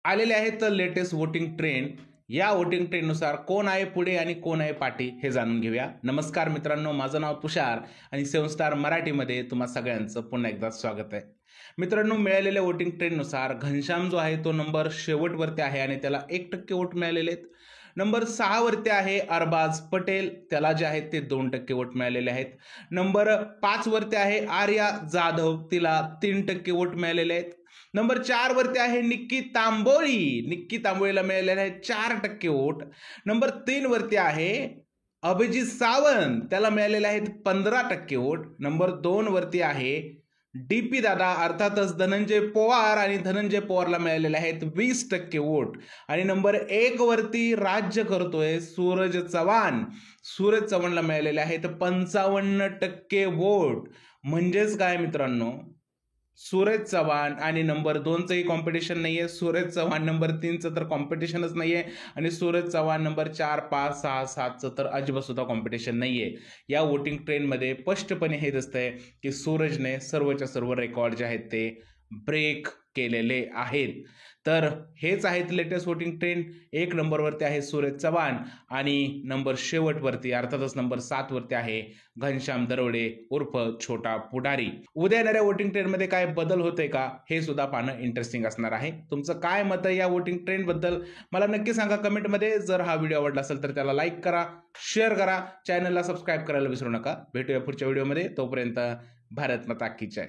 आलेले आहेत latest voting trend. या वोटिंग ट्रेंडनुसार कोण आहे पुढे आणि कोण आहे पाठी हे जाणून घेऊया. नमस्कार मित्रांनो, माझं नाव तुषार आणि 7 स्टार मराठीमध्ये तुम्हा सगळ्यांचं पुन्हा एकदा स्वागत आहे. मित्रांनो, मिळालेल्या वोटिंग ट्रेंडनुसार घनश्याम जो आहे तो नंबर शेवटवरती आहे आणि त्याला 1% वोट मिळालेले आहेत. नंबर 6 वरती आहे अरबाज पटेल, त्याला जे आहेत ते 2% वोट मिळालेले आहेत. नंबर 5 वरती आहे आर्या जाधव, तिला 3% वोट मिळालेले आहेत. नंबर 4 वरती आहे निक्की तांबोळीला मिळालेले आहेत 4% वोट. नंबर 3 वरती आहे अभिजित सावंत, त्याला मिळालेले आहेत 15% वोट. नंबर 2 वरती आहे डीपी दादा अर्थातच धनंजय पवार, आणि धनंजय पवारला मिळालेले आहेत 20% वोट. आणि नंबर 1 वरती राज्य करतोय सूरज चव्हाणला मिळालेले आहेत 55% वोट. म्हणजेच काय मित्रांनो, सूरज चव्हाण आणि नंबर 2चंही कॉम्पिटिशन नाहीये, सूरज चव्हाण नंबर 3चं तर कॉम्पिटिशनच नाहीये, आणि सूरज चव्हाण नंबर 4, 5, 6, 7चं तर अजिबात सुद्धा कॉम्पिटिशन नाहीये. या वोटिंग ट्रेंडमध्ये स्पष्टपणे हे दिसतंय की सूरजने सर्वच्या सर्व रेकॉर्ड जे आहेत ते ब्रेक केलेले आहेत. तर हेच आहेत लेटेस्ट वोटिंग ट्रेंड. 1 नंबरवरती आहे सूरज चव्हाण आणि नंबर शेवटवरती अर्थातच नंबर 7 वरती आहे घनश्याम दरोडे उर्फ छोटा पुढारी. उद्या येणाऱ्या वोटिंग ट्रेंडमध्ये काय बदल होते का हे सुद्धा पाहणं इंटरेस्टिंग असणार आहे. तुमचं काय मत आहे या वोटिंग ट्रेंडबद्दल मला नक्की सांगा कमेंटमध्ये. जर हा व्हिडिओ आवडला असेल तर त्याला लाईक करा, शेअर करा, चॅनलला सबस्क्राईब करायला विसरू नका. भेटूया पुढच्या व्हिडिओमध्ये. तोपर्यंत भारत माता की जय.